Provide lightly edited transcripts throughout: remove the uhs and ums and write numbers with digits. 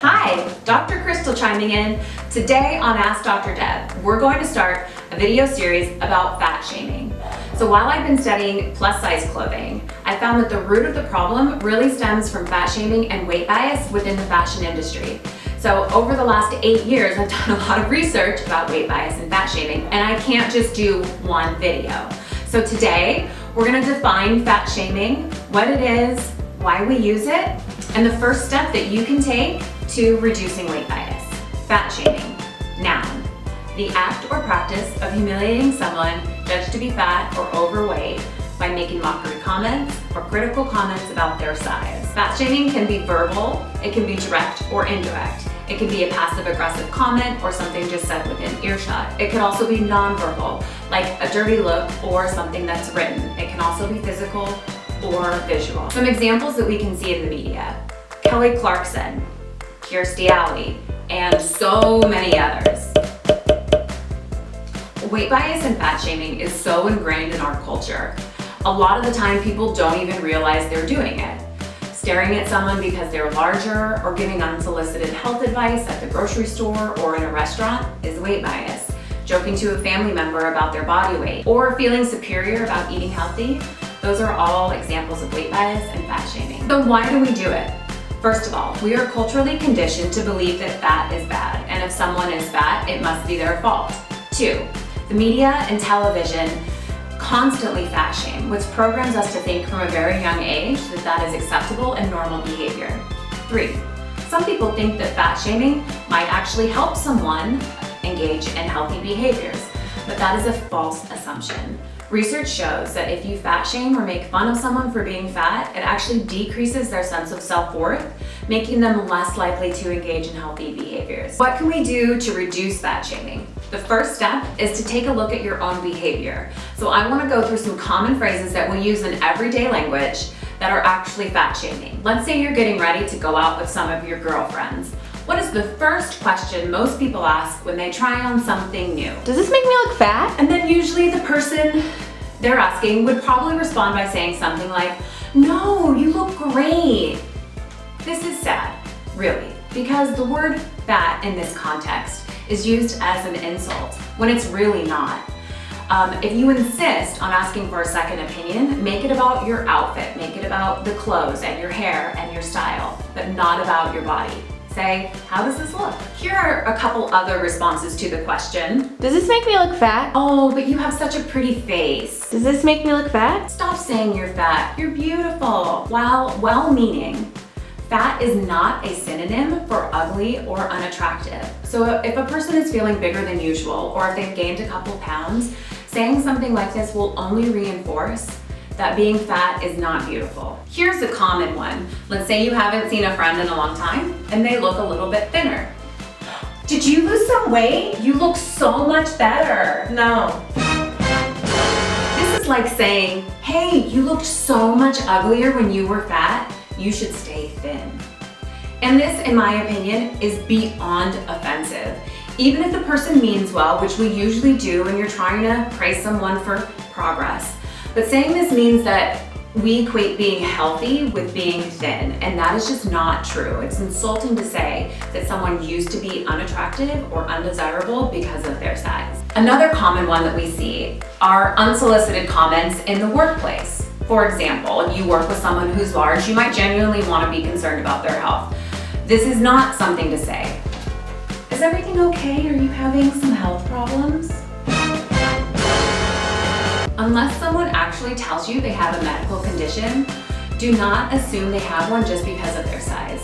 Hi, Dr. Christel chiming in. Today on Ask Dr. Deb, we're going to start a video series about fat shaming. So while I've been studying plus size clothing, I found that the root of the problem really stems from fat shaming and weight bias within the fashion industry. So over the last 8 years, I've done a lot of research about weight bias and fat shaming, and I can't just do one video. So today, we're gonna define fat shaming, what it is, why we use it, and the first step that you can take to reducing weight bias. Fat shaming. Noun. The act or practice of humiliating someone judged to be fat or overweight by making mockery comments or critical comments about their size. Fat shaming can be verbal, it can be direct or indirect. It can be a passive-aggressive comment or something just said within earshot. It could also be nonverbal, like a dirty look or something that's written. It can also be physical or visual. Some examples that we can see in the media: Kelly Clarkson, Ph.D, and so many others. Weight bias and fat shaming is so ingrained in our culture. A lot of the time people don't even realize they're doing it. Staring at someone because they're larger or giving unsolicited health advice at the grocery store or in a restaurant is weight bias. Joking to a family member about their body weight or feeling superior about eating healthy, those are all examples of weight bias and fat shaming. So why do we do it? First of all, we are culturally conditioned to believe that fat is bad, and if someone is fat, it must be their fault. 2, the media and television constantly fat shame, which programs us to think from a very young age that that is acceptable and normal behavior. 3, some people think that fat shaming might actually help someone engage in healthy behaviors, but that is a false assumption. Research shows that if you fat shame or make fun of someone for being fat, it actually decreases their sense of self-worth, making them less likely to engage in healthy behaviors. What can we do to reduce fat shaming? The first step is to take a look at your own behavior. So I want to go through some common phrases that we use in everyday language that are actually fat shaming. Let's say you're getting ready to go out with some of your girlfriends. What is the first question most people ask when they try on something new? Does this make me look fat? And then usually the person they're asking would probably respond by saying something like, "No, you look great." This is sad, really, because the word fat in this context is used as an insult when it's really not. If you insist on asking for a second opinion, make it about your outfit, make it about the clothes and your hair and your style, but not about your body. Say, "How does this look?" Here are a couple other responses to the question. Does this make me look fat? "Oh, but you have such a pretty face." Does this make me look fat? "Stop saying you're fat, you're beautiful." While well-meaning, fat is not a synonym for ugly or unattractive. So if a person is feeling bigger than usual, or if they've gained a couple pounds, saying something like this will only reinforce that being fat is not beautiful. Here's a common one. Let's say you haven't seen a friend in a long time and they look a little bit thinner. "Did you lose some weight? You look so much better." No. This is like saying, "Hey, you looked so much uglier when you were fat. You should stay thin." And this, in my opinion, is beyond offensive. Even if the person means well, which we usually do when you're trying to praise someone for progress. But saying this means that we equate being healthy with being thin, and that is just not true. It's insulting to say that someone used to be unattractive or undesirable because of their size. Another common one that we see are unsolicited comments in the workplace. For example, if you work with someone who's large, you might genuinely want to be concerned about their health. This is not something to say, "Is everything okay? Are you having some health problems?" Unless someone actually tells you they have a medical condition, do not assume they have one just because of their size.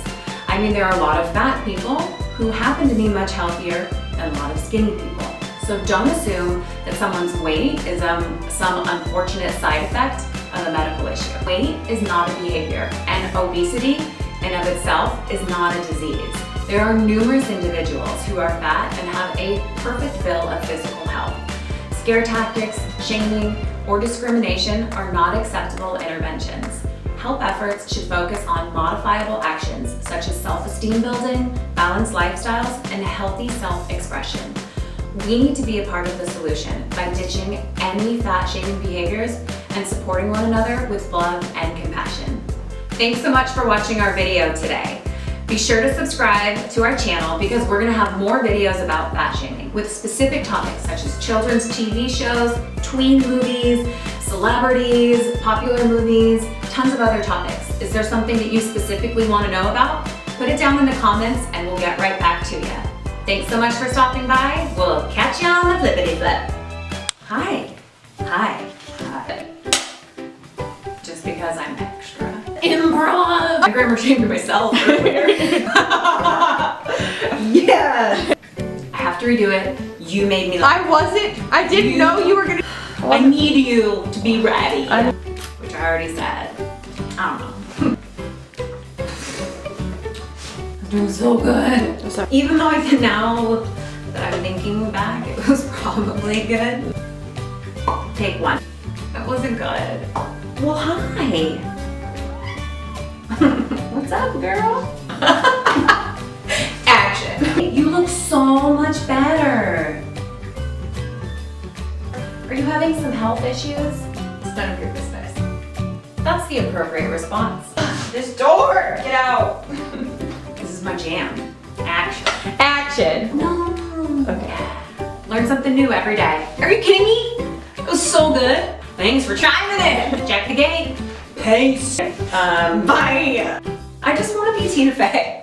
I mean, there are a lot of fat people who happen to be much healthier than a lot of skinny people. So don't assume that someone's weight is some unfortunate side effect of a medical issue. Weight is not a behavior, and obesity in of itself is not a disease. There are numerous individuals who are fat and have a perfect bill of physical health. Scare tactics, shaming, or discrimination are not acceptable interventions. Health efforts should focus on modifiable actions such as self-esteem building, balanced lifestyles, and healthy self-expression. We need to be a part of the solution by ditching any fat-shaming behaviors and supporting one another with love and compassion. Thanks so much for watching our video today. Be sure to subscribe to our channel because we're gonna have more videos about fat shaming with specific topics such as children's TV shows, tween movies, celebrities, popular movies, tons of other topics. Is there something that you specifically want to know about? Put it down in the comments and we'll get right back to you. Thanks so much for stopping by. We'll catch you on the flippity flip. Hi. Hi. Hi. Just because I'm extra. Improv! I grammar shamed myself earlier. Yeah! I have to redo it. You made me laugh. I didn't know you were gonna. I need you to be ready. Which I already said. I don't know. I'm doing so good. Even though I can now that I'm thinking back, it was probably good. Take one. That wasn't good. Well, hi. What's up, girl? Action. You look so much better. Are you having some health issues? It's none of your business. That's the appropriate response. This door! Get out! This is my jam. Action. Action! No. Okay. Learn something new every day. Are you kidding me? It was so good. Thanks for chiming in. Check the gate. Peace. Bye. I just want to be Tina Fey.